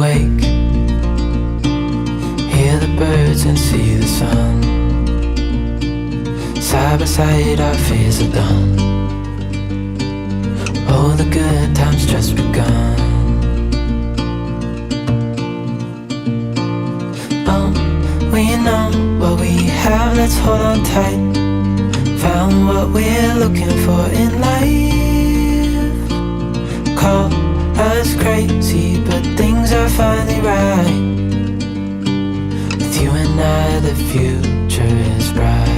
awake, hear the birds and see the sun. Side by side our fears are done. Oh, the good times just begun. Oh, we know what we have, let's hold on tight. Found what we're looking for in life. Call us crazy, but things are finally right. With you and I, the future is bright.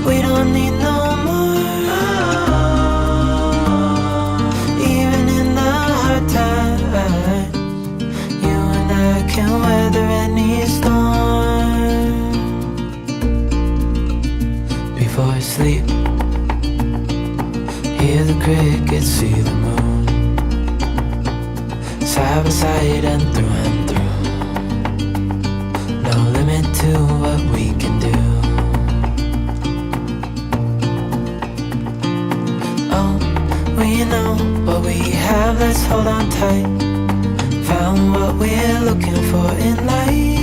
We don't need no more. Even in the hard times, you and I can weather any storm. Before I sleep, hear the crickets, see the moon. Side by side and through and through. No limit to what we can do. Oh, we know what we have, let's hold on tight. Found what we're looking for in life.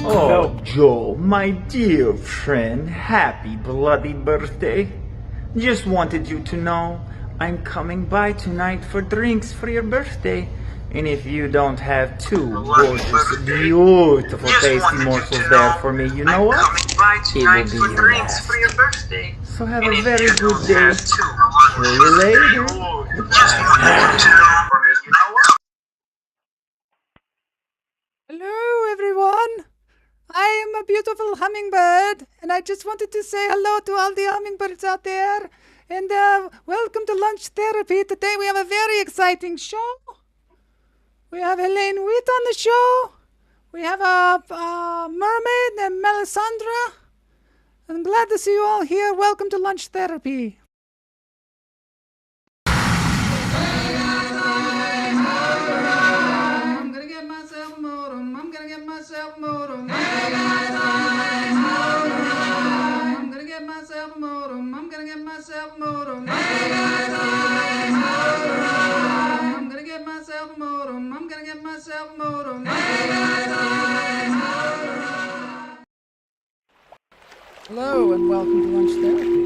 Oh, Joel, my dear friend, happy bloody birthday. Just wanted you to know I'm coming by tonight for drinks for your birthday. And if you don't have two gorgeous, beautiful, tasty morsels there for me, you know what? It will be your last. So have a very good day. See you later. Hello, everyone. I am a beautiful hummingbird, and I just wanted to say hello to all the hummingbirds out there. And welcome to Lunch Therapy. Today we have a very exciting show. We have Helaine Witt on the show. We have a mermaid named Mellisandra. I'm glad to see you all here. Welcome to Lunch Therapy. I'm gonna get myself a modem. I'm gonna get myself a modem. I'm gonna get myself a modem. I'm gonna get myself a modem. I'm gonna get myself a modem. I'm gonna get myself a modem. Hello and welcome to Lunch Therapy.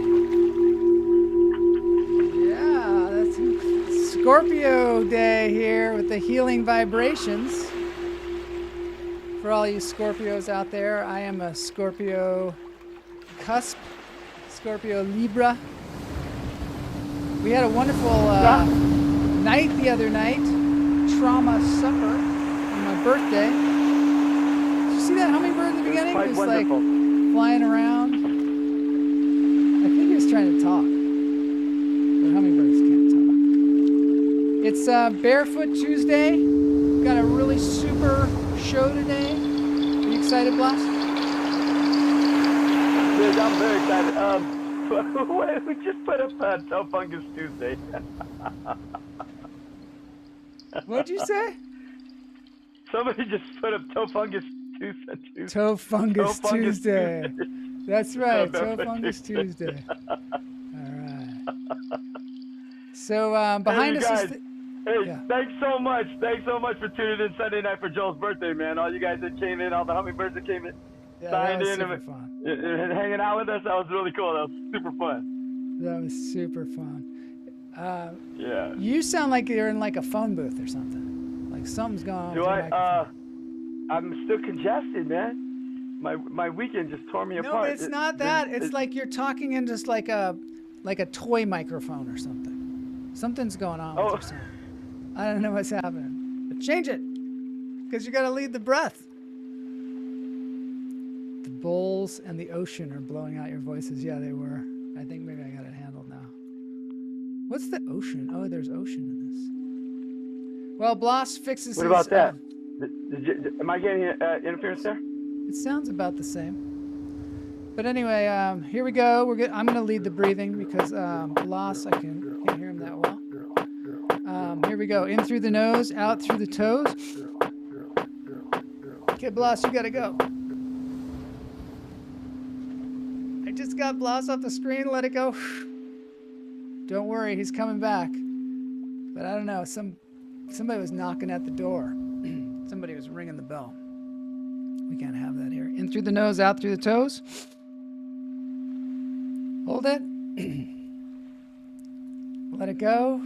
Yeah, that's Scorpio Day here with the healing vibrations. For all you Scorpios out there, I am a Scorpio cusp, Scorpio Libra. We had a wonderful night the other night, trauma supper on my birthday. Did you see that hummingbird in the beginning? It was wonderful. Like flying around. I think he was trying to talk, but hummingbirds can't talk. It's Barefoot Tuesday. We've got a really super show today. Are you excited, Blas? Yes, I'm very excited. We just put up Toe Fungus Tuesday. What'd you say? Somebody just put up Toe Fungus Tuesday. Toe Fungus Tuesday. That's right, Toe Fungus Tuesday. All right. So behind us is... Thanks so much. Thanks so much for tuning in Sunday night for Joel's birthday, man. All you guys that came in, all the hummingbirds that came in, signed in and hanging out with us. That was really cool. That was super fun. That was super fun. Yeah. You sound like you're in like a phone booth or something. Like something's going on. Do I? I'm still congested, man. My weekend just tore me apart. No, it's not that. It's like you're talking in just like a toy microphone or something. Something's going on with your sound. I don't know what's happening. But change it, because you got to lead the breath. The bowls and the ocean are blowing out your voices. Yeah, they were. I think maybe I got it handled now. What's the ocean? Oh, there's ocean in this. Well, Blas fixes What about that? Am I getting interference there? It sounds about the same. But anyway, here we go. I'm going to lead the breathing because Blas, I can't hear him that well. Here we go. In through the nose, out through the toes. Okay, Blas, you got to go. just got Blas off the screen. Let it go. Don't worry, he's coming back. But I don't know. Somebody was knocking at the door. Somebody was ringing the bell. We can't have that here. In through the nose, out through the toes. Hold it. Let it go.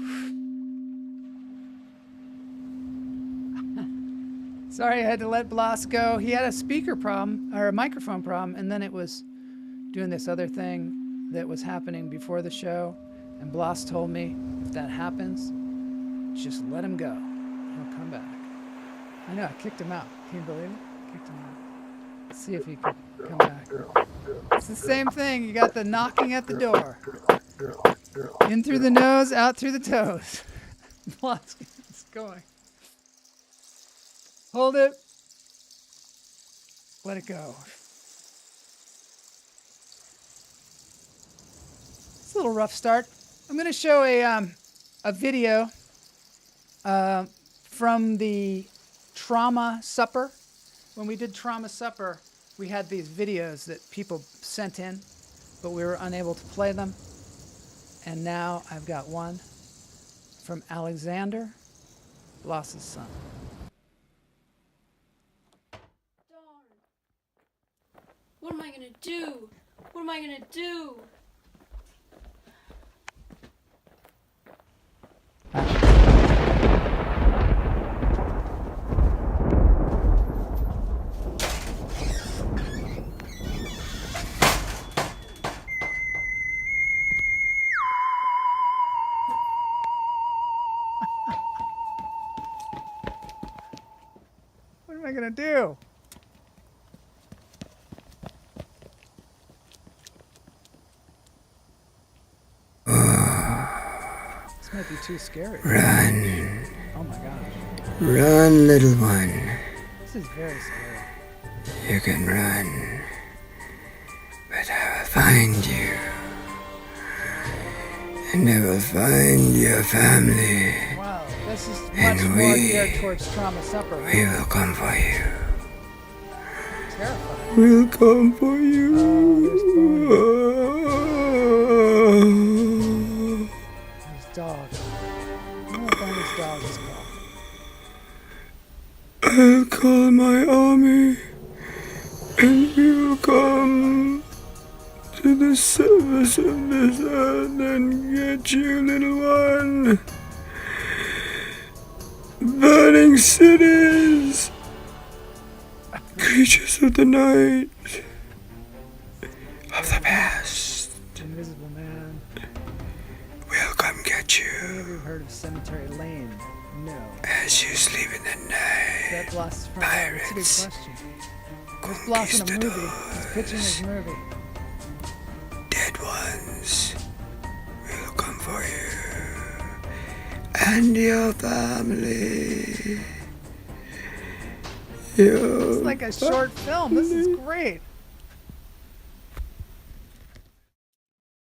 Sorry, I had to let Blas go. He had a speaker problem, or a microphone problem, and then it was doing this other thing that was happening before the show. And Blas told me, if that happens, just let him go. He'll come back. I know, I kicked him out. Can you believe it? Kicked him out. Let's see if he can come back. It's the same thing. You got the knocking at the door. In through the nose, out through the toes. Blas is going. Hold it. Let it go. It's a little rough start. I'm going to show a video from the trauma supper. When we did trauma supper, we had these videos that people sent in, but we were unable to play them. And now I've got one from Alexander, Blas's son. What am I gonna do? What am I gonna do? What am I gonna do? This might be too scary. Run. Oh my gosh. Run, little one. This is very scary. You can run, but I will find you. And I will find your family. Wow, this is And much more we- geared towards trauma supper. We will come for you. Terrifying. We'll come for you. His dog. I don't know what his dog is called. I'll call my army, and we will come to the surface of this earth and get you, little one. Burning cities, creatures of the night, of the past, Invisible Man. will come get you Have you heard of Cemetery Lane? No. as you sleep in the Is night. that Blas' front door? That's a good Pirates. question. Where's Blas in a movie? He's pitching his movie. Dead ones will come for you and your family. It's like a short film. This is great.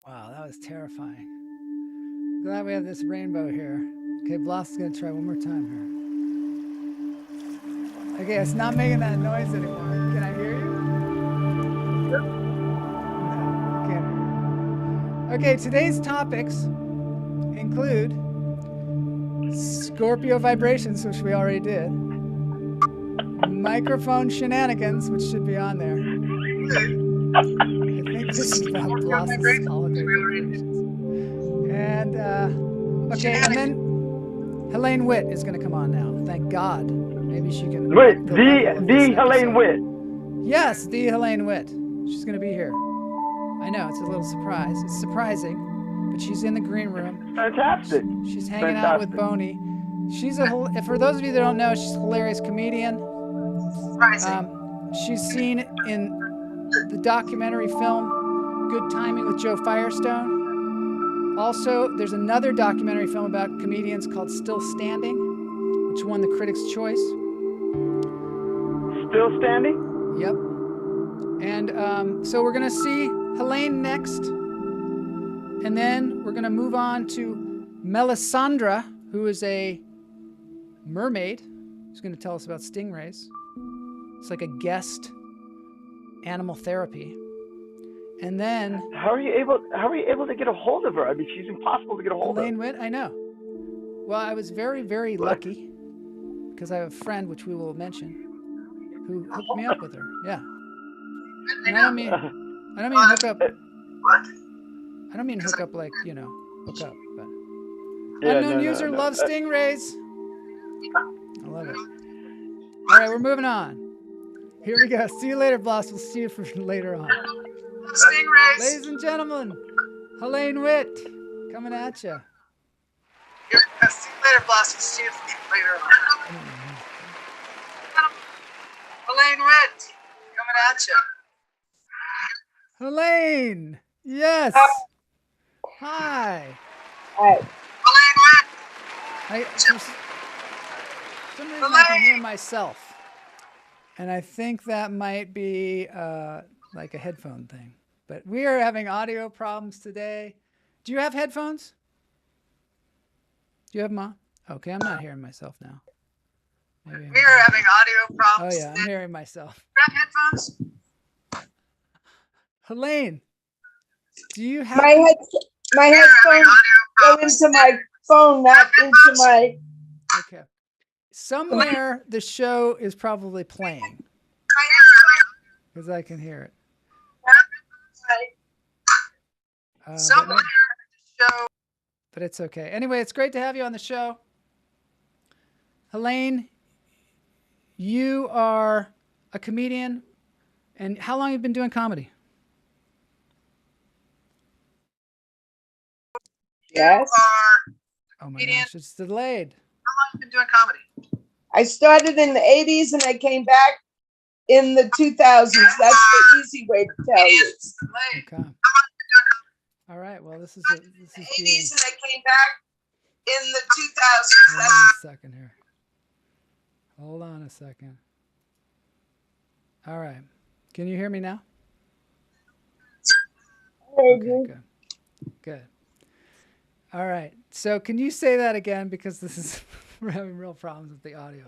Wow, that was terrifying. Glad we have this rainbow here. Okay, Blas is gonna try one more time here. Okay, it's not making that noise anymore. Can I hear you? No, can't. Okay, today's topics include Scorpio vibrations, which we already did. Microphone shenanigans, which should be on there. I think this is about Blas's holiday vibrations. And, okay, and then Helaine Witt is going to come on now. Thank God. Maybe she can... Wait, the Helaine Witt. Yes, the Helaine Witt. She's going to be here. I know, it's a little surprise. It's surprising, but she's in the green room. Fantastic. She's hanging out with Boney. She's for those of you that don't know, she's a hilarious comedian. She's seen in the documentary film Good Timing with Joe Firestone. Also, there's another documentary film about comedians called Still Standing, which won the Critics' Choice. Still standing? Yep. And so we're going to see Helaine next. And then we're going to move on to Mellisandra, who is a mermaid, who's going to tell us about stingrays. It's like a guest animal therapy. And then How are you able to get a hold of her? I mean, she's impossible to get a hold Elaine of. Witt, I know. Well, I was very, very lucky because I have a friend, which we will mention, who hooked me up with her. Yeah. And I don't mean hook up. What? I don't mean hook up like, you know, hook up. But Yeah, unknown user loves stingrays. I love it. All right, we're moving on. Here we go. See you later, Blas. We'll see you for later on. Stingrays. Ladies and gentlemen, Helaine Witt coming at you. See you later, Blas. We'll see you later on. Helaine Witt, coming at you. Helaine, yes. Hi. Hi. Helaine Witt. For some reason I can hear myself. And I think that might be like a headphone thing. But we are having audio problems today. Do you have headphones? Do you have them on? Okay, I'm not hearing myself now. We are having audio problems. Oh yeah, I'm hearing myself. You have headphones? Helaine, do you have my headphones go into my phone, not into my... Okay. Somewhere the show is probably playing. Because I can hear it. Somewhere the show. But it's okay. Anyway, it's great to have you on the show. Helaine, you are a comedian. And how long have you been doing comedy? Yes. Oh my gosh, it's delayed. How long have you been doing comedy? I started in the 80s and I came back in the 2000s. That's the easy way to tell you. Okay. All right. Well, this is In the 80s and I came back in the 2000s. Hold on a second here. Hold on a second. All right. Can you hear me now? Okay, good. Good. All right. So can you say that again? Because this is we're having real problems with the audio.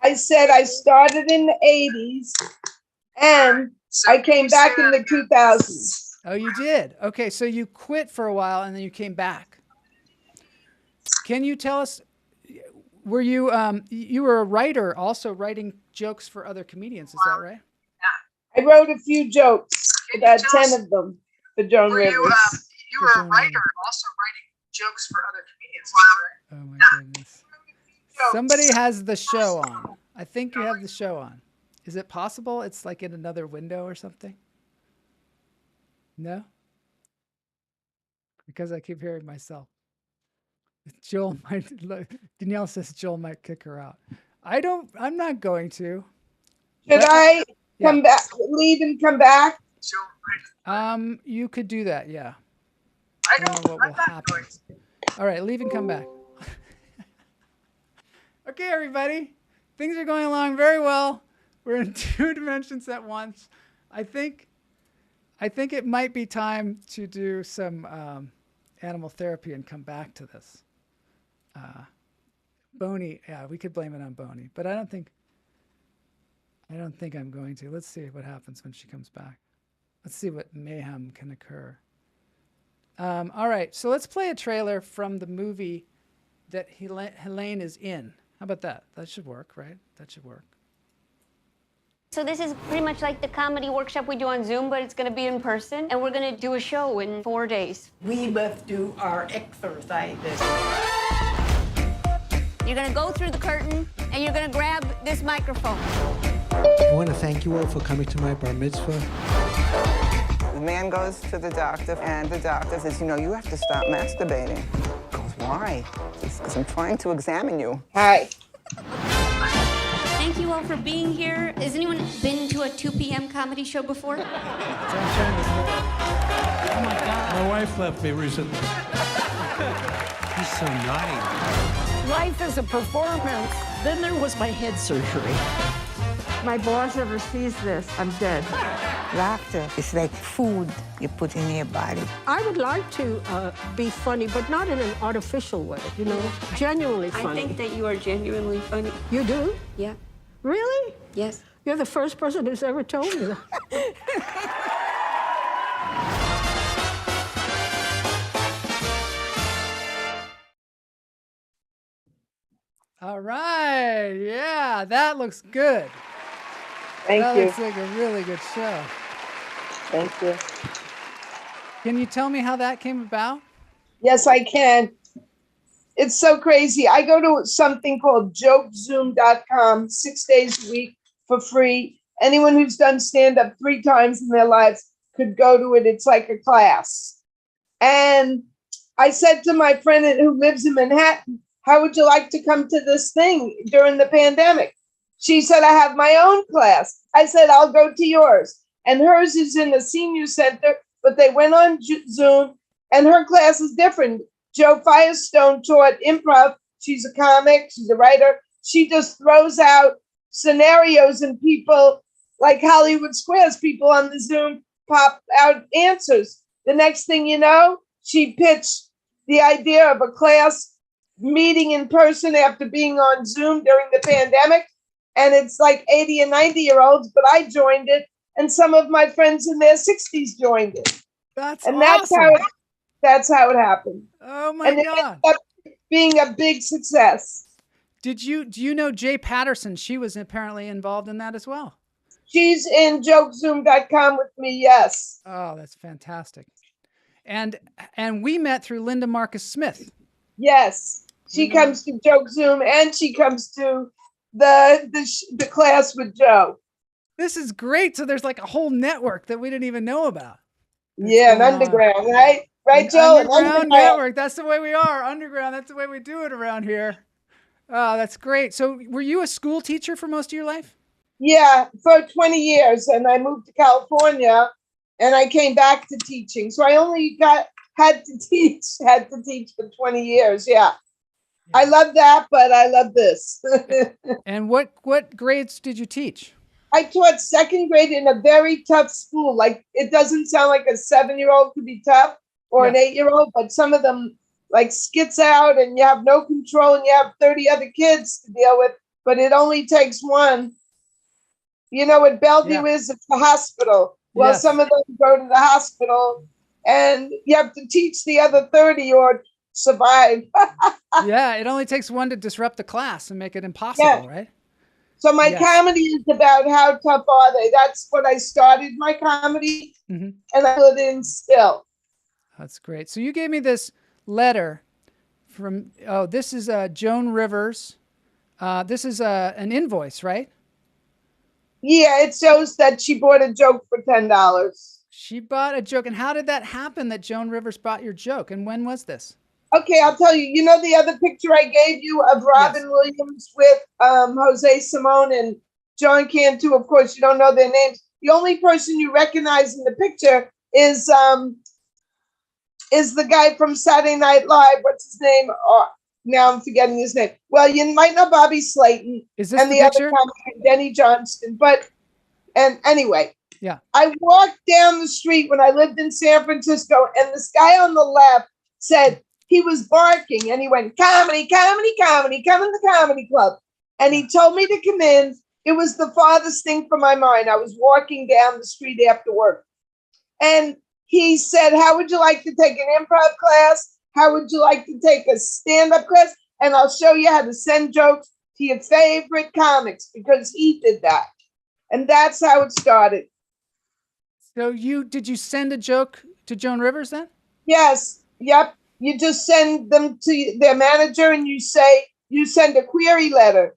I said I started in the 80s and I came back in the 2000s. Oh, you did? Okay, so you quit for a while and then you came back. Can you tell us, were you you were a writer also writing jokes for other comedians, is that right? I wrote a few jokes, about 10 of them for Joan Rivers. You were a writer also writing jokes for other comedians. Oh my goodness. Somebody has the show on. I think you have the show on. Is it possible it's like in another window or something? No? Because I keep hearing myself. Joel might, Danielle says Joel might kick her out. I'm not going to. Should I come back, leave and come back? You could do that, yeah. I don't know what will happen. All right, leave and come back. Okay, everybody. Things are going along very well. We're in 2 dimensions at once. I think it might be time to do some animal therapy and come back to this. Boney, yeah, we could blame it on Boney, but I don't think I'm going to. Let's see what happens when she comes back. Let's see what mayhem can occur. All right, so let's play a trailer from the movie that Helaine is in. How about that? That should work, right? That should work. So this is pretty much like the comedy workshop we do on Zoom, but it's going to be in person, and we're going to do a show in 4 days. We must do our exercises. You're going to go through the curtain, and you're going to grab this microphone. I want to thank you all for coming to my bar mitzvah. The man goes to the doctor, and the doctor says, you know, you have to stop masturbating. He goes, why? Because I'm trying to examine you. Hi. Thank you all for being here. Has anyone been to a 2 p.m. comedy show before? Oh my God. My wife left me recently. He's so naughty. Life is a performance. Then there was my head surgery. My boss ever sees this, I'm dead. Laughter is like food you put in your body. I would like to be funny, but not in an artificial way, you know, genuinely funny. I think that you are genuinely funny. You do? Yeah. Really? Yes. You're the first person who's ever told me that. All right. Yeah, that looks good. Thank that you. looks like a really good show. Thank you. Can you tell me how that came about? Yes, I can. It's so crazy. I go to something called jokezoom.com 6 days a week for free. Anyone who's done stand-up 3 times in their lives could go to it. It's like a class. And I said to my friend who lives in Manhattan, how would you like to come to this thing during the pandemic? She said, I have my own class. I said, I'll go to yours. And hers is in a senior center, but they went on Zoom, and her class is different. Joe Firestone taught improv. She's a comic. She's a writer. She just throws out scenarios, and people like Hollywood Squares, people on the Zoom pop out answers. The next thing you know, she pitched the idea of a class meeting in person after being on Zoom during the pandemic. And it's like 80 and 90-year-olds, but I joined it. And some of my friends in their 60s joined it. That's and awesome. That's how it happened. Oh my God. It ended up being a big success. Do you know Jay Patterson? She was apparently involved in that as well. She's in jokezoom.com with me, yes. Oh, that's fantastic. And we met through Linda Marcus Smith. Yes. She comes to JokeZoom, and she comes to the class with Joe. This is great. So there's like a whole network that we didn't even know about. Yeah, an underground, right? Right, Joe? Underground network. That's the way we are. Underground. That's the way we do it around here. Oh, that's great. So were you a school teacher for most of your life? Yeah, for 20 years. And I moved to California, and I came back to teaching. So I only had to teach for 20 years. Yeah. I love that, but I love this. And what grades did you teach? I taught 2nd grade in a very tough school. Like, it doesn't sound like a 7-year-old could be tough or an 8-year-old, but some of them like skits out, and you have no control, and you have 30 other kids to deal with, but it only takes one. You know what Bellevue is? It's the hospital. Well, some of them go to the hospital, and you have to teach the other 30 or survive. Yeah, it only takes one to disrupt the class and make it impossible, right? So my comedy is about how tough are they. That's what I started my comedy, and I put it in still. That's great. So you gave me this letter from, this is Joan Rivers. This is an invoice, right? Yeah, it shows that she bought a joke for $10. She bought a joke. And how did that happen that Joan Rivers bought your joke? And when was this? Okay, I'll tell you. You know the other picture I gave you of Robin Williams with Jose Simone and John Cantu? Of course, you don't know their names. The only person you recognize in the picture is the guy from Saturday Night Live. What's his name? Oh, now I'm forgetting his name. Well, you might know Bobby Slayton. Is this and the the picture? other comic, Denny Johnston. And anyway, yeah, I walked down the street when I lived in San Francisco, and this guy on the left said, he was barking, and he went, comedy, comedy, comedy, come in the comedy club. And he told me to come in. It was the farthest thing from my mind. I was walking down the street after work. And he said, how would you like to take an improv class? How would you like to take a stand-up class? And I'll show you how to send jokes to your favorite comics, because he did that. And that's how it started. So did you send a joke to Joan Rivers then? Yes. Yep. You just send them to their manager, and you send a query letter.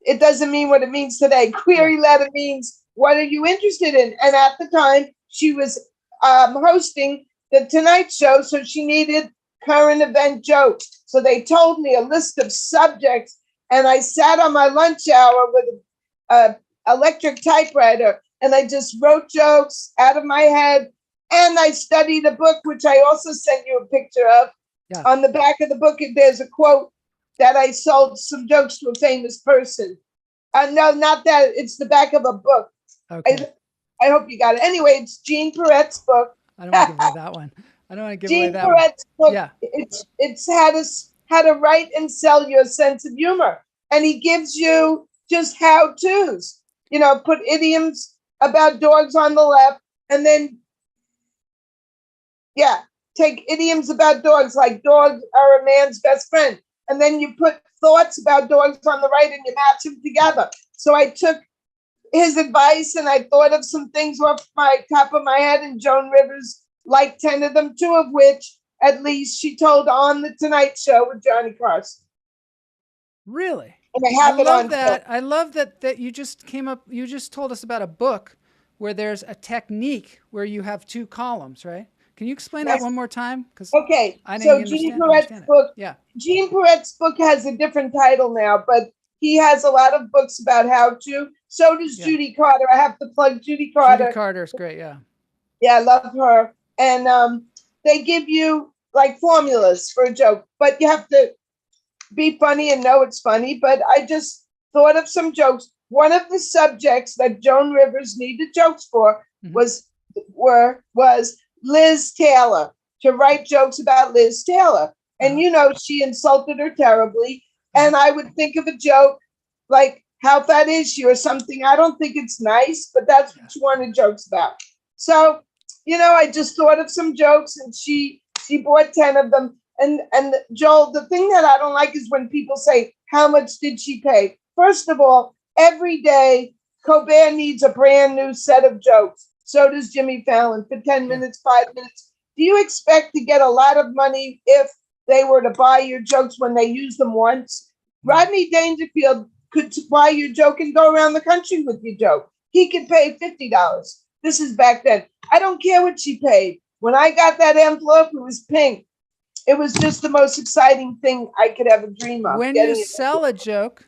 It doesn't mean what it means today. Query letter means, what are you interested in? And at the time, she was hosting the Tonight Show, so she needed current event jokes. So they told me a list of subjects, and I sat on my lunch hour with an electric typewriter, and I just wrote jokes out of my head. And I studied a book, which I also sent you a picture of. Yeah. On the back of the book, there's a quote that I sold some jokes to a famous person. No, not that. It's the back of a book. Okay. I hope you got it. Anyway, it's Jean Perret's book. I don't want to give away that one. I don't want to give away that one. Jean Perret's book. Yeah. It's how to write and sell your sense of humor. And he gives you just how-tos. You know, put idioms about dogs on the left, and then take idioms about dogs, like dogs are a man's best friend. and then you put thoughts about dogs on the right and you match them together. So I took his advice and I thought of some things off my top of my head, and Joan Rivers liked 10 of them, 2 of which at least she told on the Tonight Show with Johnny Carson. Really? And I love that. I love that you just you just told us about a book where there's a technique where you have 2 columns, right? Can you explain that one more time? Okay, so Gene Perret's book, Gene Perret's book has a different title now, but he has a lot of books about how to. So does Judy Carter. I have to plug Judy Carter. Judy Carter's great, yeah. Yeah, I love her. And they give you like formulas for a joke, but you have to be funny and know it's funny. But I just thought of some jokes. One of the subjects that Joan Rivers needed jokes for was Liz Taylor, to write jokes about Liz Taylor. And you know, she insulted her terribly. And I would think of a joke like, how fat is she or something. I don't think it's nice, but that's what she wanted jokes about. So, you know, I just thought of some jokes, and she bought 10 of them. And Joel, the thing that I don't like is when people say, how much did she pay? First of all, every day, Colbert needs a brand new set of jokes. So does Jimmy Fallon for 10 minutes, 5 minutes. Do you expect to get a lot of money if they were to buy your jokes when they use them once? Rodney Dangerfield could buy your joke and go around the country with your joke. He could pay $50. This is back then. I don't care what she paid. When I got that envelope, it was pink. It was just the most exciting thing I could ever dream of. When you sell a joke,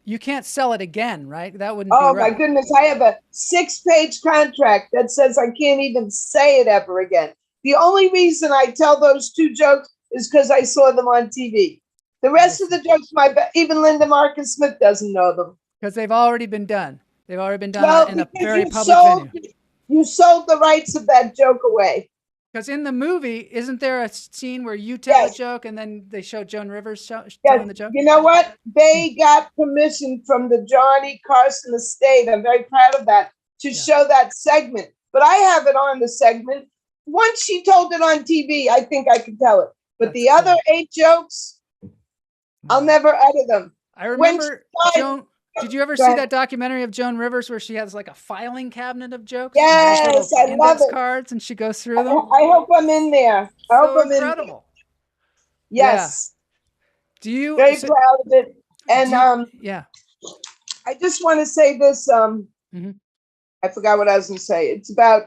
you can't sell it again, right? That wouldn't be right. Oh my goodness. I have a 6-page contract that says I can't even say it ever again. The only reason I tell those 2 jokes is because I saw them on TV. The rest of the jokes, even Linda Marcus Smith doesn't know them. Because they've already been done. They've already been done in a very public venue. You sold the rights of that joke away. Because in the movie, isn't there a scene where you tell a joke and then they show Joan Rivers telling the joke? You know what? They got permission from the Johnny Carson estate. I'm very proud of that, to show that segment. But I have it on the segment. Once she told it on TV, I think I could tell it. But the other 8 jokes, I'll never utter them. I remember Joan. Did you ever see that documentary of Joan Rivers where she has like a filing cabinet of jokes? Yes, I love it. Cards and she goes through them. I hope I'm in there. I hope I'm incredible. In there. Yes. Yeah. Do you? Very proud of it. And I just want to say this. I forgot what I was going to say. It's about.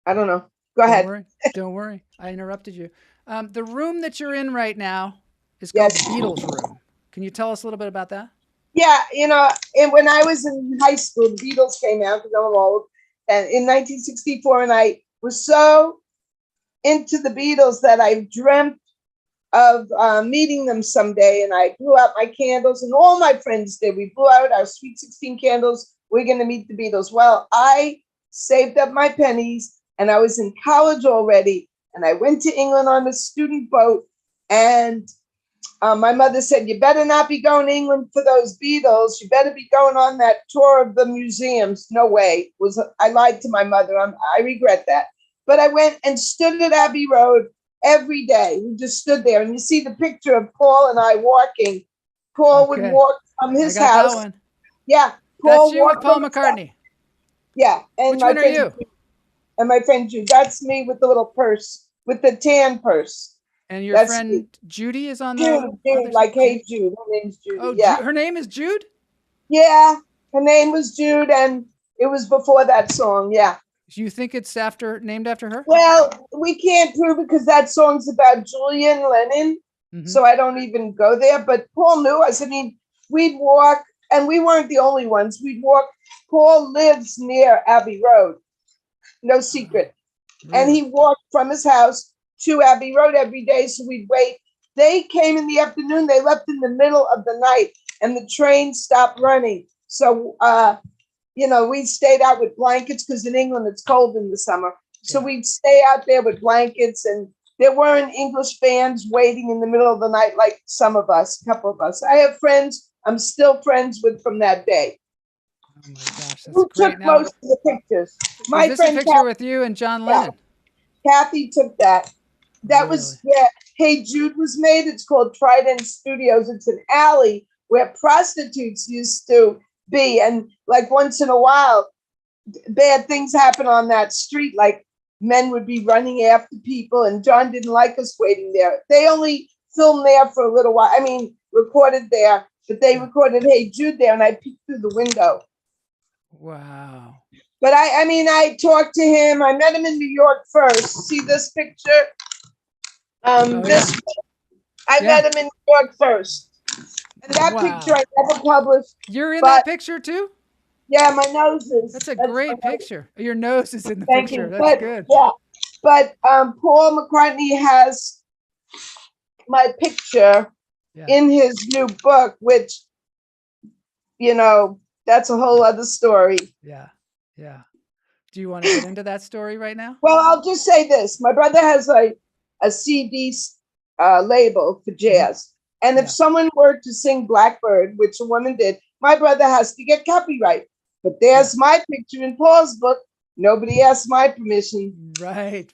I don't know. Go ahead. Don't worry. I interrupted you. The room that you're in right now is called the Beatles room. Can you tell us a little bit about that? Yeah, you know, and when I was in high school, the Beatles came out, because I'm old, and in 1964, and I was so into the Beatles that I dreamt of meeting them someday, and I blew out my candles, and all my friends did. We blew out our Sweet 16 candles. We're going to meet the Beatles. Well, I saved up my pennies, and I was in college already, and I went to England on a student boat, and my mother said, you better not be going to England for those Beatles. You better be going on that tour of the museums. No way. I lied to my mother. I regret that. But I went and stood at Abbey Road every day. We just stood there. And you see the picture of Paul and I walking. Paul would walk from his house. That one. Yeah. Paul That's you with Paul McCartney. Yeah. And which one are you? And my friend Jude. That's me with the little purse, with the tan purse. And your friend Judy is on there? Jude, like, hey, Jude. Her name's Judy. Oh, yeah. Her name is Jude? Yeah. Her name was Jude, and it was before that song. Yeah. Do you think it's named after her? Well, we can't prove it because that song's about Julian Lennon. So I don't even go there. But Paul knew us. I mean, we'd walk, and we weren't the only ones. We'd walk. Paul lives near Abbey Road. No secret. Really? And he walked from his house to Abbey Road every day, so we'd wait. They came in the afternoon. They left in the middle of the night, and the train stopped running. So, we stayed out with blankets because in England it's cold in the summer. So we'd stay out there with blankets, and there weren't English fans waiting in the middle of the night like some of us, a couple of us. I have friends I'm still friends with from that day. Oh my gosh, that's Who great. took most of the pictures? My friend a picture with you and John Lennon? Kathy took that. That was, Hey Jude was made. It's called Trident Studios. It's an alley where prostitutes used to be. And like once in a while, bad things happen on that street. Like men would be running after people, and John didn't like us waiting there. They only filmed there for a little while. I mean, recorded there, but they recorded Hey Jude there, and I peeked through the window. Wow. But I talked to him. I met him in New York first. See this picture? I met him in New York first. And that picture I never published. You're in that picture too? Yeah, my nose is. That's a great picture. Your nose is in the Thank picture. you. That's good. Yeah. But Paul McCartney has my picture in his new book, which, that's a whole other story. Yeah. Yeah. Do you want to get into that story right now? Well, I'll just say this. My brother has a CD label for jazz. And if someone were to sing Blackbird, which a woman did, my brother has to get copyright. But there's my picture in Paul's book. Nobody asked my permission. Right.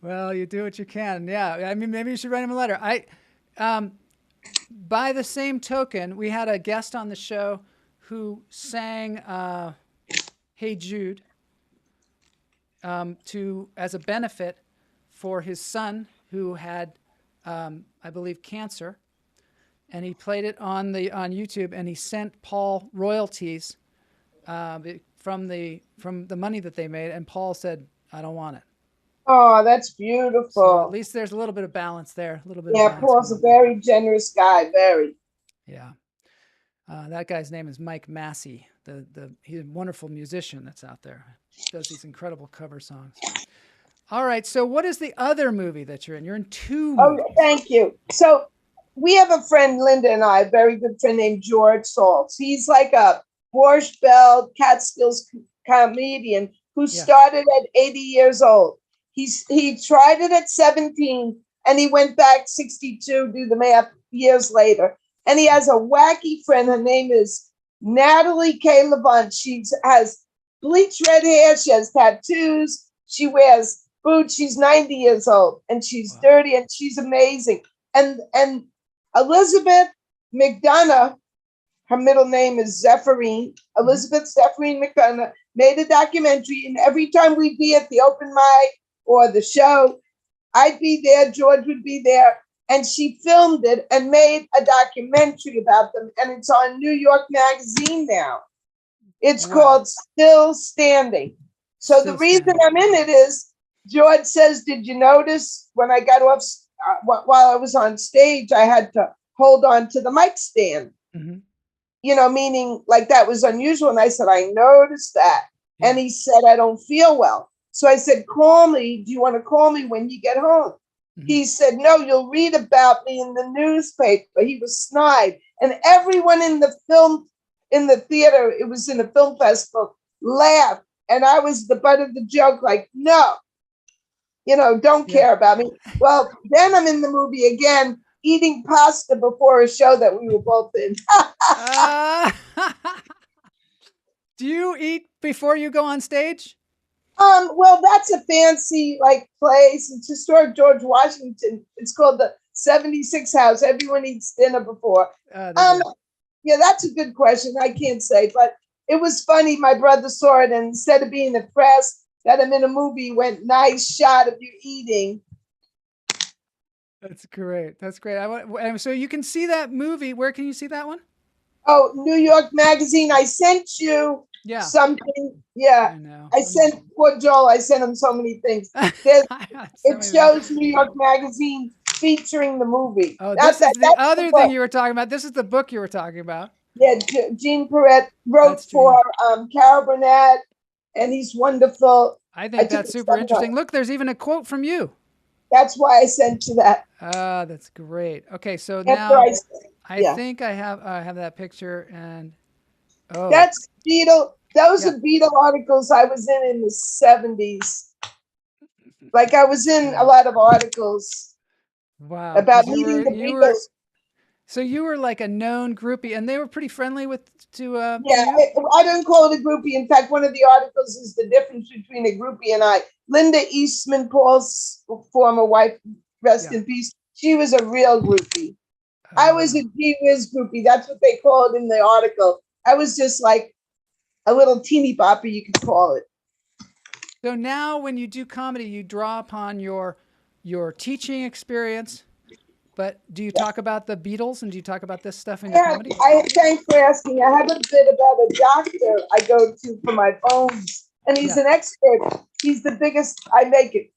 Well, you do what you can. Yeah. I mean, maybe you should write him a letter. By the same token, we had a guest on the show who sang Hey Jude as a benefit for his son who had, I believe, cancer. And he played it on YouTube, and he sent Paul royalties from the money that they made. And Paul said, "I don't want it." Oh, that's beautiful. So at least there's a little bit of balance there. A little bit. Yeah, Paul's a very generous guy. Very. Yeah. That guy's name is Mike Massey. He's a wonderful musician that's out there. He does these incredible cover songs. All right. So what is the other movie that you're in? You're in two movies. Oh, thank you. So we have a friend, Linda and I, a very good friend named George Saltz. He's like a Borscht Belt, Catskills comedian who started at 80 years old. He tried it at 17 and he went back 62, do the math, years later. And he has a wacky friend. Her name is Natalie K. Levant. She has bleached red hair. She has tattoos. She wears boots. She's 90 years old and she's dirty and she's amazing. And Elizabeth McDonough, her middle name is Zephyrine. Elizabeth Zephyrine McDonough made a documentary, and every time we'd be at the open mic or the show, I'd be there, George would be there, and she filmed it and made a documentary about them, and it's on New York Magazine now. It's called Still Standing. So the reason I'm in it is, George says, did you notice when I got off, while I was on stage, I had to hold on to the mic stand. Mm-hmm. Meaning like that was unusual. And I said, I noticed that. Yeah. And he said, I don't feel well. So I said, call me. Do you want to call me when you get home? Mm-hmm. He said, no, you'll read about me in the newspaper. He was snide. And everyone in the theater, it was in a film festival, laughed. And I was the butt of the joke, like, no, don't care about me. Well, then I'm in the movie again, eating pasta before a show that we were both in. Do you eat before you go on stage? Well, that's a fancy place. It's historic George Washington. It's called the 76 House. Everyone eats dinner before. Yeah, that's a good question. I can't say, but it was funny. My brother saw it, and instead of being impressed that I'm in a movie, he went, nice shot of you eating. That's great. That's great. So you can see that movie. Where can you see that one? Oh, New York Magazine. I sent you something. Yeah. I sent poor Joel. I sent him so many things. It shows New York Magazine featuring the movie. Oh, this is the other thing you were talking about. This is the book you were talking about. Yeah, Jean Perrette wrote for Carol Burnett, and he's wonderful. I think that's super interesting. Look, there's even a quote from you. That's why I sent you that. Ah, that's great. Okay, so now I think I have that picture, and that's Beatle. Those are Beatle articles I was in the 70s. Like I was in a lot of articles. Wow. About meeting the Beatles. So you were like a known groupie, and they were pretty friendly to I don't call it a groupie. In fact, one of the articles is the difference between a groupie and I. Linda Eastman, Paul's former wife, rest in peace. She was a real groupie. I was a G-Wiz groupie. That's what they call it in the article. I was just like a little teeny bopper, you could call it. So now when you do comedy, you draw upon your teaching experience, but do you talk about the Beatles and do you talk about this stuff in your comedy? Thanks for asking. I have a bit about a doctor I go to for my bones, and he's an expert. He's the biggest,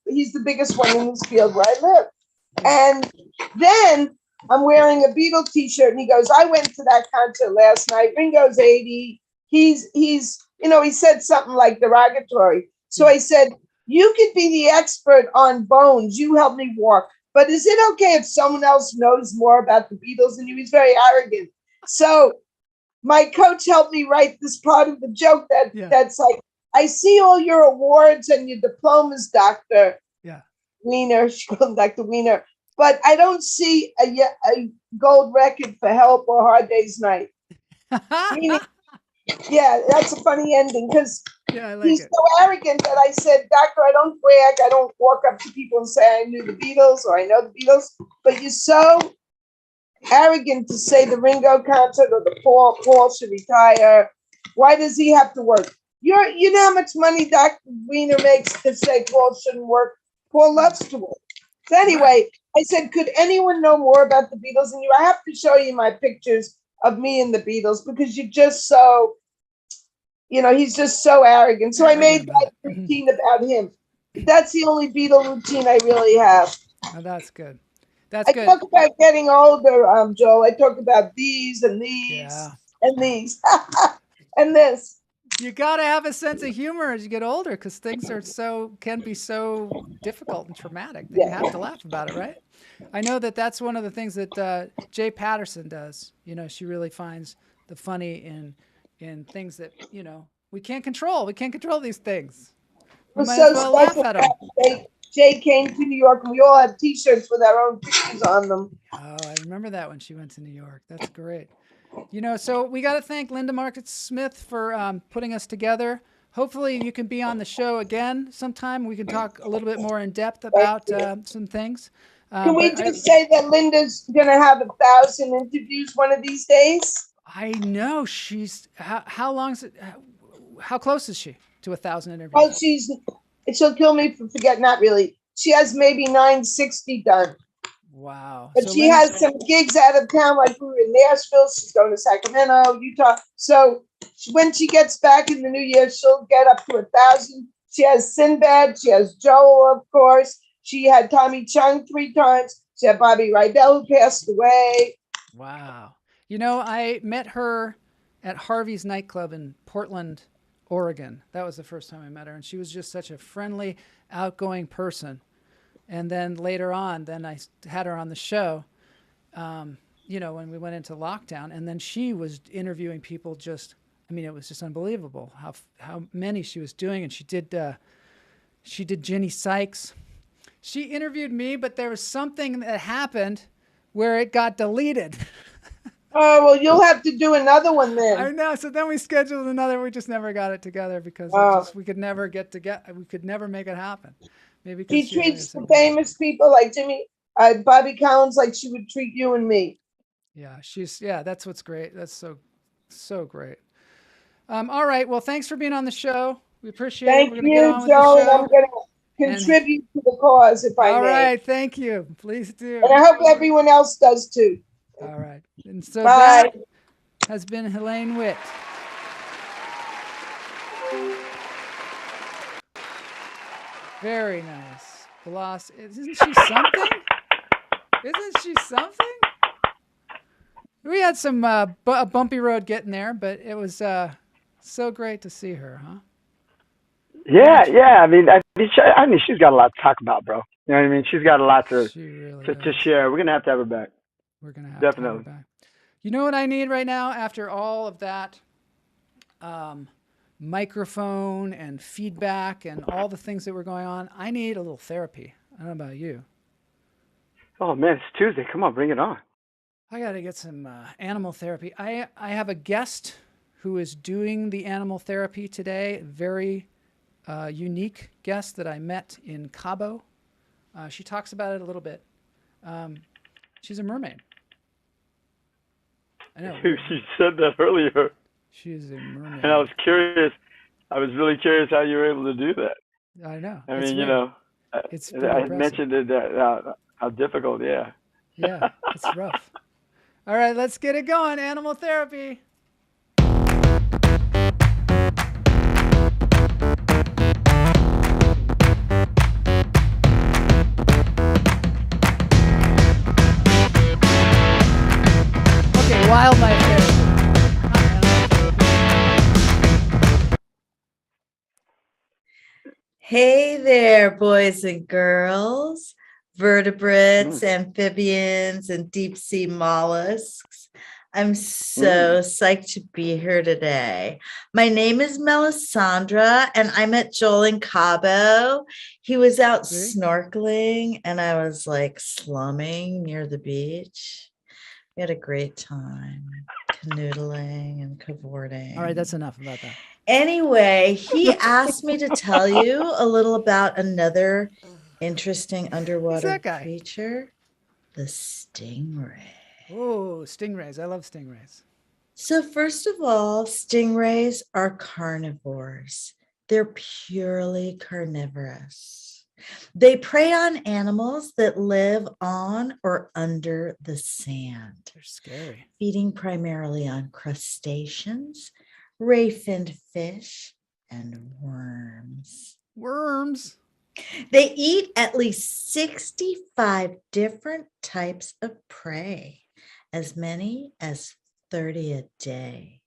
he's the biggest one in this field where I live. And then I'm wearing a Beatle t-shirt and he goes, I went to that concert last night. Ringo's 80. He's he said something like derogatory. So I said, you could be the expert on bones. You help me walk. But is it okay if someone else knows more about the Beatles? And he was very arrogant. So my coach helped me write this part of the joke that's like, I see all your awards and your diplomas, Dr. Wiener. She called him Dr. Wiener. But I don't see a gold record for Help or Hard Day's Night. Meaning, that's a funny ending because he's so arrogant that I said, Doctor, I don't brag. I don't walk up to people and say I knew the Beatles or I know the Beatles. But you're so arrogant to say the Ringo concert or the Paul should retire. Why does he have to work? You know how much money Dr. Wiener makes to say Paul shouldn't work? Paul loves to work. So anyway, I said, could anyone know more about the Beatles? And I have to show you my pictures of me and the Beatles because you're just so, he's just so arrogant. So I made that routine about him. That's the only Beatle routine I really have. Oh, that's good. I talk about getting older, Joel. I talk about these and these and these and this. You got to have a sense of humor as you get older because things can be so difficult and traumatic that you have to laugh about it, right? I know that's one of the things that Jay Patterson does. She really finds the funny in things that, we can't control. We can't control these things. We might as well laugh at them. Jay came to New York and we all had T-shirts with our own pictures on them. Oh, I remember that when she went to New York. That's great. So we got to thank Linda Market Smith for putting us together. Hopefully you can be on the show again sometime. We can talk a little bit more in depth about some things. Can we just say that Linda's going to have 1,000 interviews one of these days? I know. She's how long is it? How close is she to 1,000 interviews? Oh, she'll kill me for forgetting. Not really. She has maybe 960 done. Wow. But she has some gigs out of town, like we were in Nashville. She's going to Sacramento, Utah. So when she gets back in the new year, she'll get up to 1,000. She has Sinbad. She has Joel, of course. She had Tommy Chung 3 times. She had Bobby Rydell, who passed away. Wow. I met her at Harvey's nightclub in Portland, Oregon. That was the first time I met her. And she was just such a friendly, outgoing person. And then later on, I had her on the show, when we went into lockdown. And then she was interviewing people it was just unbelievable how many she was doing. And she did Ginny Sykes. She interviewed me, but there was something that happened where it got deleted. Oh, well, you'll have to do another one then. I know. So then we scheduled another. We just never got it together because we could never get together. We could never make it happen. Maybe she treats the famous people like Bobby Collins like she would treat you and me. Yeah, that's what's great. That's so great. All right. Well, thanks for being on the show. We appreciate it. Thank you, Joe. And I'm going to contribute to the cause if I may. All right. Thank you. Please do. And I hope everyone else does too. All right. And so Bye. that has been Helaine Witt. Very nice. Blas, isn't she something? Isn't she something? We had some a bumpy road getting there, but it was so great to see her, huh? Yeah. I mean, she's got a lot to talk about, bro. You know what I mean? She's got a lot to share. We're gonna have to have her back. We're gonna have definitely. To have her back. You know what I need right now after all of that microphone and feedback and all the things that were going on? I need a little therapy. I don't know about you. Oh man, it's Tuesday. Come on, bring it on. I got to get some animal therapy. I have a guest who is doing the animal therapy today. Very unique guest that I met in Cabo. She talks about it a little bit She's a mermaid. I know. You said that earlier. She is a mermaid. And I was curious. I was really curious how you were able to do that. I know. I mean, you know, I mentioned it that how difficult. Yeah. Yeah, it's rough. All right, let's get it going. Animal therapy. Okay, wildlife therapy. Hey there, boys and girls, vertebrates, amphibians, and deep sea mollusks. I'm so psyched to be here today. My name is Mellisandra, and I met Joel in Cabo. He was out snorkeling, and I was like slumming near the beach. We had a great time, canoodling and cavorting. All right, that's enough about that. Anyway, he asked me to tell you a little about another interesting underwater creature, the stingray. Oh, stingrays. I love stingrays. So first of all, stingrays are carnivores. They're purely carnivorous. They prey on animals that live on or under the sand. They're scary. Feeding primarily on crustaceans, ray-finned fish, and worms. Worms? They eat at least 65 different types of prey, as many as 30 a day.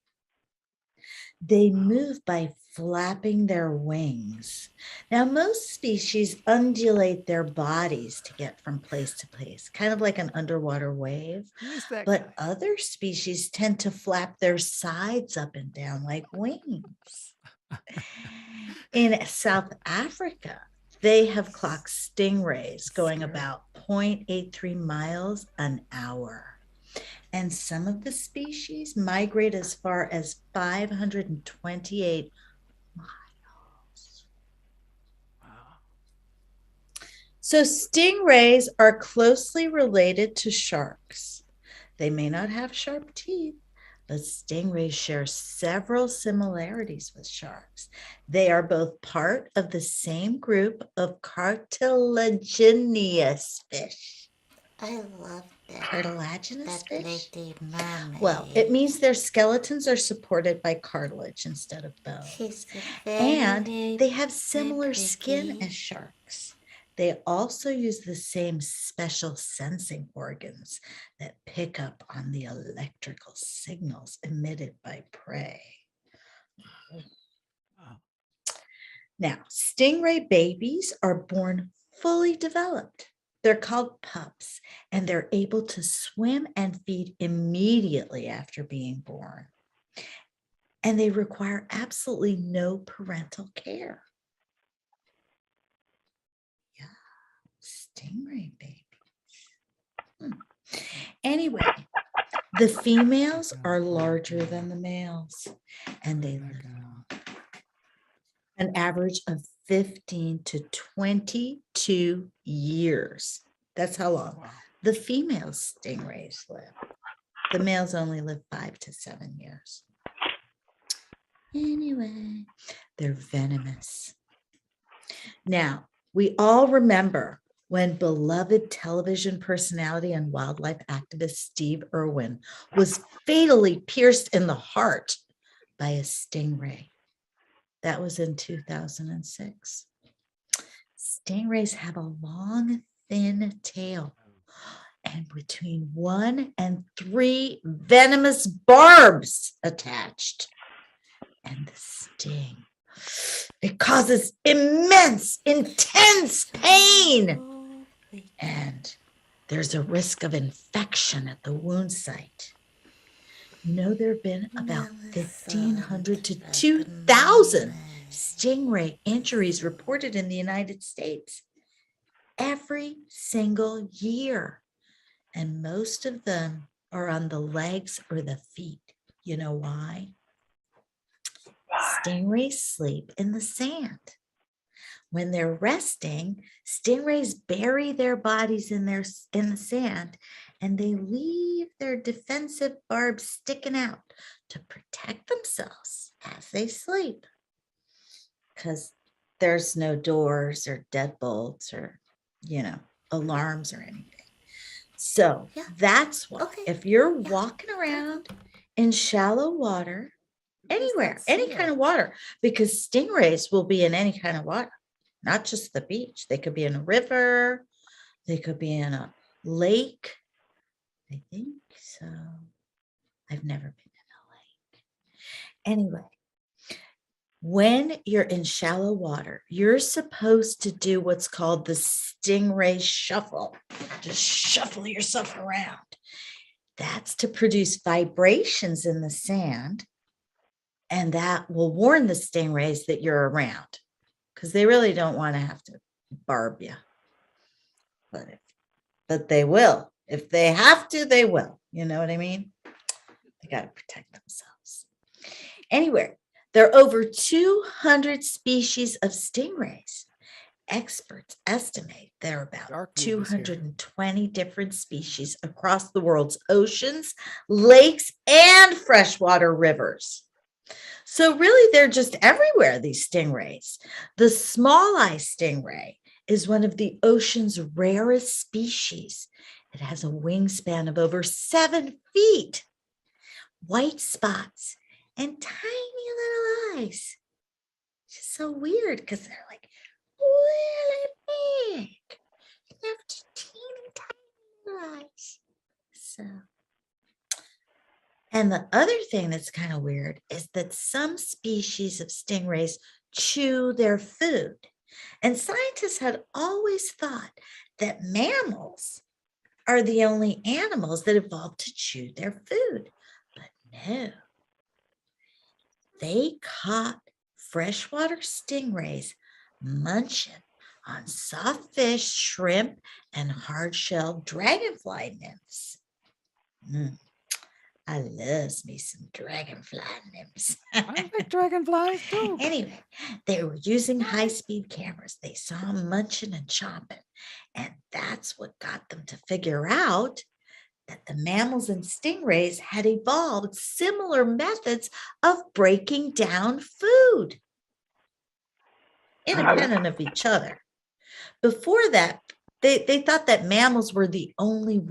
They move by flapping their wings. Now, most species undulate their bodies to get from place to place, kind of like an underwater wave. But other species tend to flap their sides up and down like wings. In South Africa, they have clocked stingrays going about 0.83 miles an hour. And some of the species migrate as far as 528 miles. Wow. So stingrays are closely related to sharks. They may not have sharp teeth, but stingrays share several similarities with sharks. They are both part of the same group of cartilaginous fish. I love that. Cartilaginous fish? Like the mermaid. Well, it means their skeletons are supported by cartilage instead of bone. And they have similar skin as sharks. They also use the same special sensing organs that pick up on the electrical signals emitted by prey. Now, stingray babies are born fully developed. They're called pups, and they're able to swim and feed immediately after being born. And they require absolutely no parental care. Yeah, stingray babies. Anyway, the females are larger than the males, and they live an average of 15 to 22 years. That's how long the female stingrays live. The males only live 5 to 7 years. Anyway, they're venomous. Now, we all remember when beloved television personality and wildlife activist Steve Irwin was fatally pierced in the heart by a stingray. That was in 2006. Stingrays have a long, thin tail and between 1 and 3 venomous barbs attached. And the sting, it causes immense, intense pain. And there's a risk of infection at the wound site. There have been about 1,500 to 2,000 stingray injuries reported in the United States every single year. And most of them are on the legs or the feet. You know why? Stingrays sleep in the sand. When they're resting, stingrays bury their bodies in the sand, and they leave their defensive barbs sticking out to protect themselves as they sleep. Because there's no doors or deadbolts or, alarms or anything. So that's why if you're walking around in shallow water, anywhere, any kind of water, because stingrays will be in any kind of water, not just the beach. They could be in a river. They could be in a lake. I think so. I've never been in a lake. Anyway, when you're in shallow water, you're supposed to do what's called the stingray shuffle. Just shuffle yourself around. That's to produce vibrations in the sand, and that will warn the stingrays that you're around, because they really don't want to have to barb you. But they will. If they have to, they will. You know what I mean? They got to protect themselves. Anyway, there are over 200 species of stingrays. Experts estimate there are about 220 different species across the world's oceans, lakes, and freshwater rivers. So really, they're just everywhere, these stingrays. The small-eye stingray is one of the ocean's rarest species. It has a wingspan of over 7 feet, white spots, and tiny little eyes. It's just so weird because they're like really big. They have teeny tiny eyes. So, and the other thing that's kind of weird is that some species of stingrays chew their food. And scientists had always thought that mammals are the only animals that evolved to chew their food. But no. They caught freshwater stingrays munching on soft fish, shrimp, and hard-shelled dragonfly nymphs. I love me some dragonfly nymphs. I like dragonflies too. Anyway, they were using high-speed cameras. They saw them munching and chomping, and that's what got them to figure out that the mammals and stingrays had evolved similar methods of breaking down food, independent of each other. Before that, they thought that mammals were the only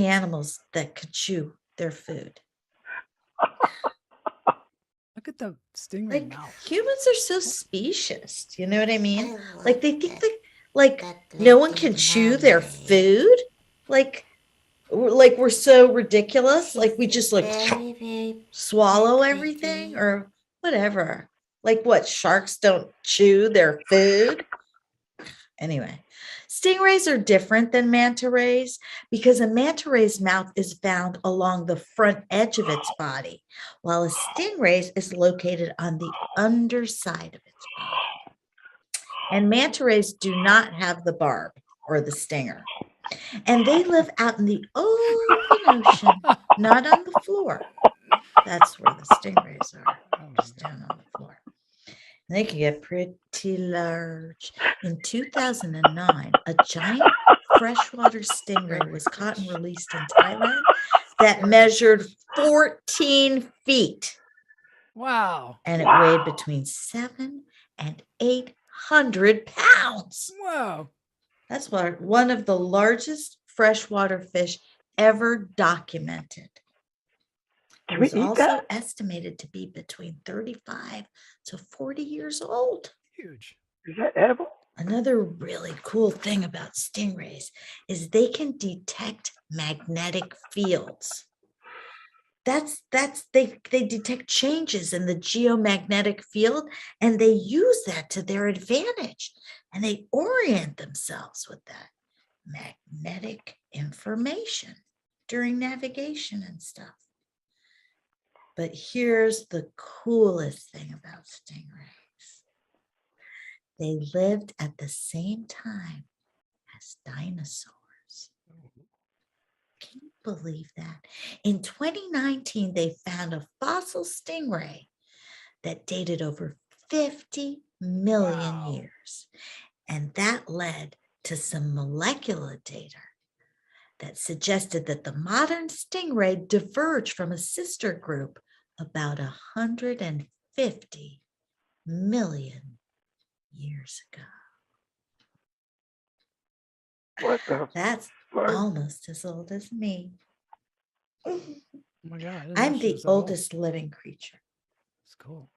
animals that could chew their food. Look at the stingray mouth. Humans are so specious. You know what I mean? Like they think that no one can chew their food. Like we're so ridiculous. Like we just swallow everything or whatever. Like what? Sharks don't chew their food? Anyway, stingrays are different than manta rays because a manta ray's mouth is found along the front edge of its body, while a stingray's is located on the underside of its body. And manta rays do not have the barb or the stinger. And they live out in the open ocean, not on the floor. That's where the stingrays are, just down on the floor. And they can get pretty large. In 2009, a giant freshwater stingray was caught and released in Thailand that measured 14 feet. Wow. And it weighed between 700 and 800 pounds. Whoa. That's one of the largest freshwater fish ever documented. It was also estimated to be between 35 to 40 years old. Huge. Is that edible? Another really cool thing about stingrays is they can detect magnetic fields. They detect changes in the geomagnetic field, and they use that to their advantage, and they orient themselves with that magnetic information during navigation and stuff. But here's the coolest thing about stingrays. They lived at the same time as dinosaurs. Can you believe that? In 2019, they found a fossil stingray that dated over 50 million years. And that led to some molecular data that suggested that the modern stingray diverged from a sister group about 150 million years ago. What the That's fuck? almost as old as me. Oh my God. I didn't I'm know she the was that old. oldest living creature. It's cool.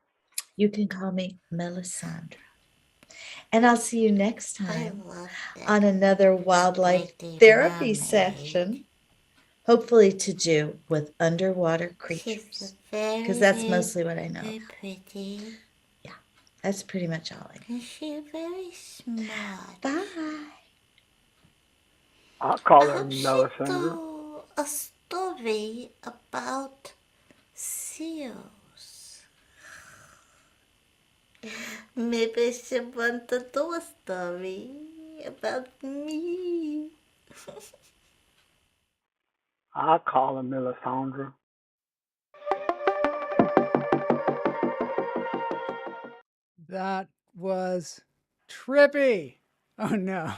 You can call me Mellisandra. And I'll see you next time on another wildlife therapy session, hopefully to do with underwater creatures, because that's mostly what I know. Very pretty. Yeah, that's pretty much all I know. And she's very smart. Bye. I'll call I her hope she Mellisandra. do a story about seals. Maybe she want to do a story about me. I'll call her Mellisandra. That was trippy. Oh no.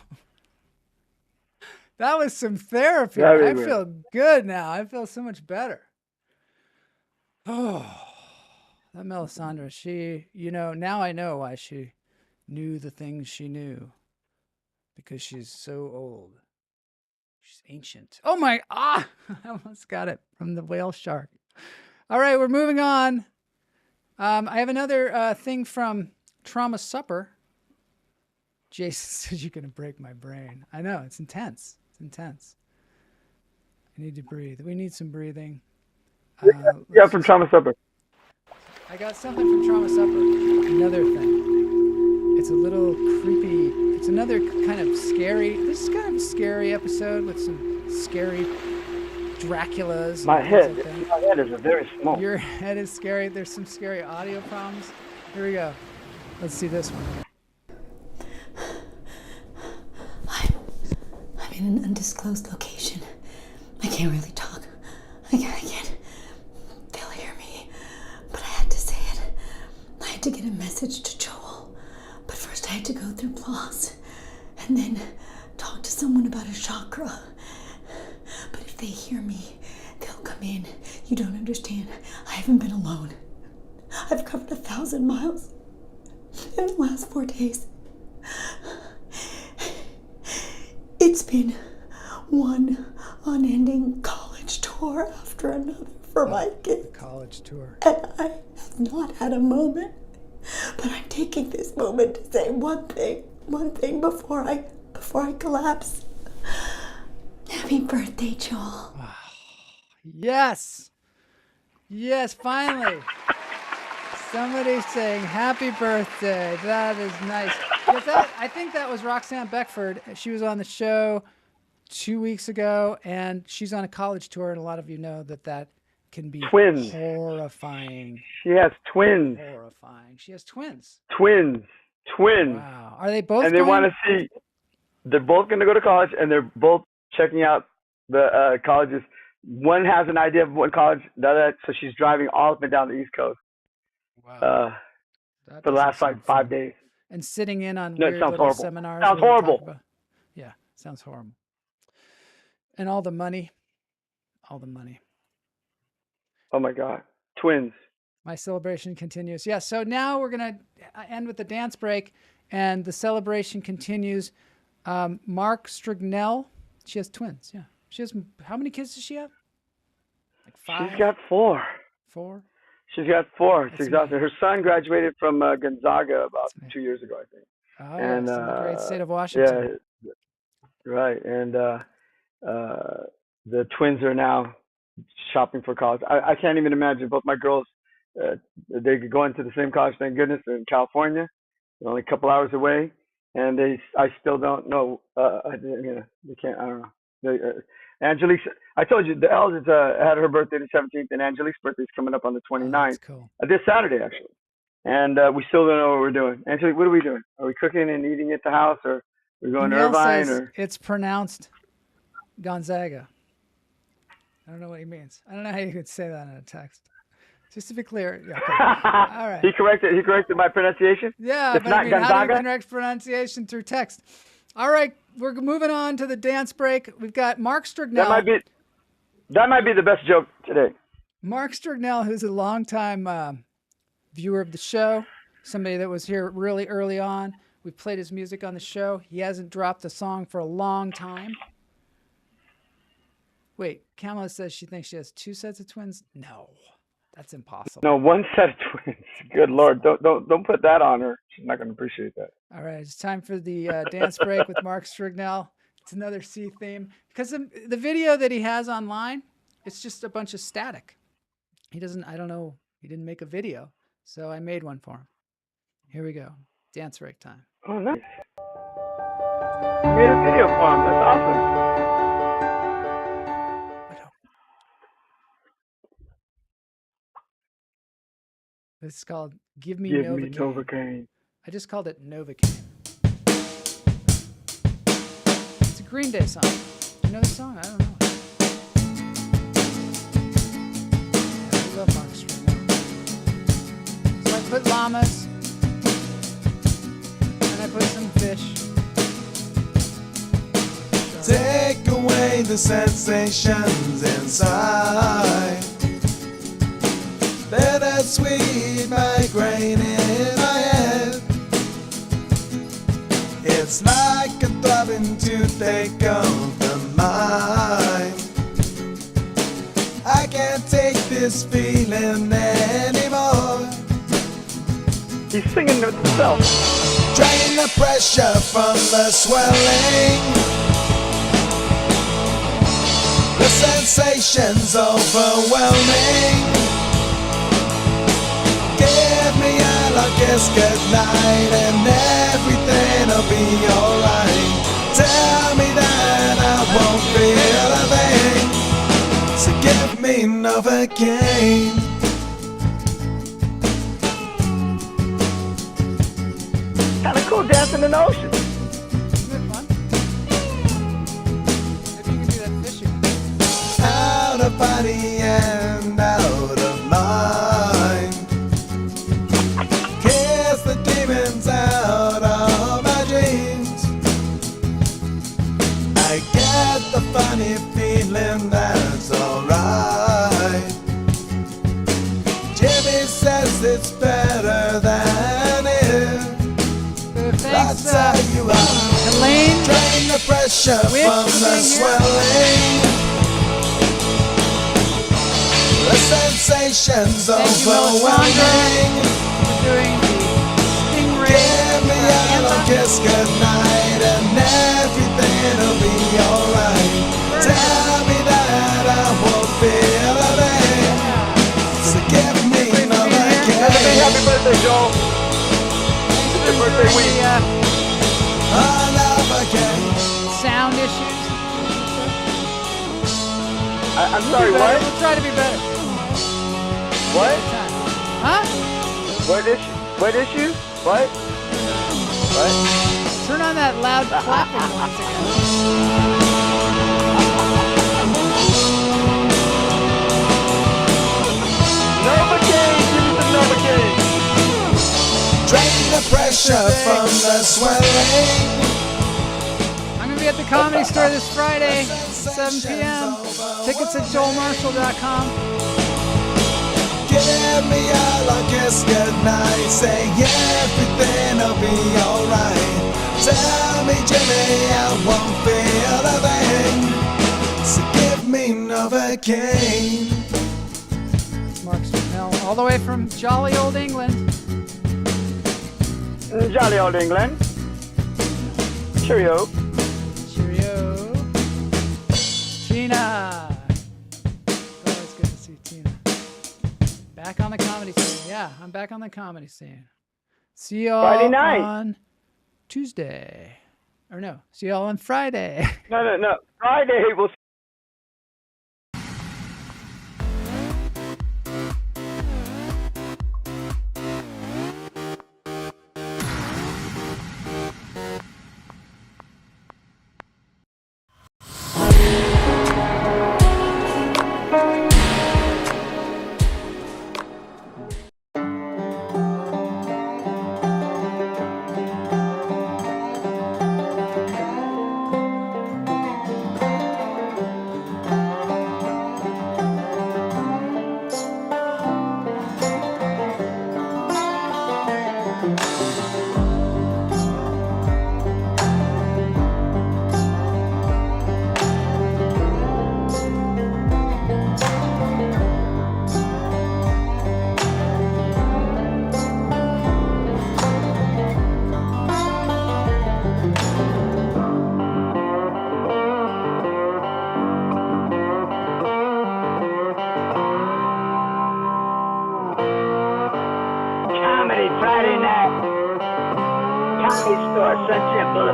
That was some therapy. Very I good. feel good now. I feel so much better. Oh, that Mellisandra, she, now I know why she knew the things she knew. Because she's so old. She's ancient. Oh my, I almost got it from the whale shark. All right, we're moving on. I have another thing from Trauma Supper. Jason says you're going to break my brain. I know, it's intense. It's intense. I need to breathe. We need some breathing. Yeah, from Trauma Supper. I got something from Trauma Supper. Another thing. It's a little creepy. It's another kind of scary. This is kind of a scary episode with some scary Draculas. My head is very small. Your head is scary. There's some scary audio problems. Here we go. Let's see this one. I'm in an undisclosed location. I can't really talk. I can't. They'll hear me. But I had to say it. I had to get a message to Joel. But first I had to go through Blas. And then talk to someone about a chakra. But if they hear me, they'll come in. You don't understand. I haven't been alone. I've covered 1,000 miles in the last 4 days. It's been one unending college tour after another for my kids. College tour. And I have not had a moment. But I'm taking this moment to say one thing before I collapse. Happy birthday, Joel. Yes. Yes, finally. Somebody's saying happy birthday. That is nice. Yes, I think that was Roxanne Beckford. She was on the show 2 weeks ago, and she's on a college tour, and a lot of you know that can be Twins. Horrifying. She has twins. Horrifying. She has twins. Twins. Wow. Are they both And they want to see, they're both going to go to college, and they're both checking out the colleges. One has an idea of what college, the other, so she's driving all up and down the East Coast. Wow. For the last 5 days. And sitting in on No, it weird sounds little horrible. seminars. Sounds where they talk horrible. about- Yeah, sounds horrible. And all the money. All the money. Oh my God. Twins. My celebration continues. Yeah, so now we're going to end with the dance break, and the celebration continues. Mark Strignell, she has twins, yeah. She has, how many kids does she have? Like 5? She's got 4. 4? She's got 4. It's That's exhausting. Her son graduated from Gonzaga about 2 years ago, I think. Oh, And yes, in the great state of Washington. Yeah, right. And the twins are now shopping for college. I can't even imagine. Both my girls, they could go into the same college. Thank goodness. They're in California. They're only a couple hours away, and I still don't know. They can't. I don't know. Angelique, I told you the eldest had her birthday the 17th, and Angelique's birthday is coming up on the 29th. Cool. This Saturday, actually. And we still don't know what we're doing. Angelique, what are we doing? Are we cooking and eating at the house, or are we going to Neil Irvine? says Or it's pronounced Gonzaga. I don't know what he means. I don't know how you could say that in a text. Just to be clear. Yeah, okay. All right. He corrected my pronunciation? Yeah, It's but not I mean, how do you Gonzaga? correct pronunciation through text? All right, we're moving on to the dance break. We've got Mark Strignell. That might be the best joke today. Mark Strignell, who's a longtime viewer of the show, somebody that was here really early on. We played his music on the show. He hasn't dropped a song for a long time. Wait, Kamala says she thinks she has 2 sets of twins. No, that's impossible. No, 1 set of twins. Good Lord, don't put that on her. She's not going to appreciate that. All right, it's time for the dance break with Mark Strignell. It's another sea theme because the video that he has online, it's just a bunch of static. He didn't make a video, so I made one for him. Here we go, dance break time. Oh, nice. You made a video for him. That's awesome. It's called Give Me Novocaine. Novocaine. I just called it Novocaine. It's a Green Day song. You know the song? I don't know. I love Mark Strignell. So I put llamas, and I put some fish. Take away the sensations inside. Bittersweet migraine in my head. It's like a throbbing toothache of the mind. I can't take this feeling anymore. He's singing to himself. Drain the pressure from the swelling. The sensation's overwhelming. Give me a long kiss goodnight and everything'll be alright. Tell me that I won't feel a thing. So give me Novocaine. Kinda cool dancing in the ocean. Isn't it fun? Maybe you can do that fishing. Out of body and out of mind. Kiss the demons out of my dreams. I get the funny feeling that's alright. Jimmy says it's better than it. That's how you are. Helaine Drain the pressure Witt from the swelling. The sensation's overwhelming. Doing the stingrays. Give me a long kiss goodnight and everything'll be alright. Tell me that I won't feel a thing. So give me Novocaine. Happy birthday, Joel. It's your birthday week. Sound issues. I'm sorry, what? We'll try to be better. What? Huh? What issue? What issue? What? What? Turn on that loud clapping noise again. Novocaine! Give me some Novocaine! Drain the pressure from the swelling. I'm going to be at the Comedy Store this Friday, 7 p.m. Tickets at joelmarshall.com. Give me a long kiss goodnight. Say everything'll be alright. Tell me, Jimmy, I won't feel a thing. So give me Novocaine. Mark Strignell, all the way from jolly old England. Jolly old England. Cheerio. Cheerio. Tina. Always good to see Tina. Back on the comedy scene. Yeah, I'm back on the comedy scene. See y'all Friday night. on Tuesday. Or no, see y'all on Friday. No. Friday we'll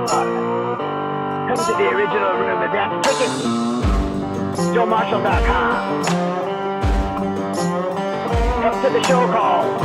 Come to the original room and that's tickets. JoeMarshall.com. Come to the show called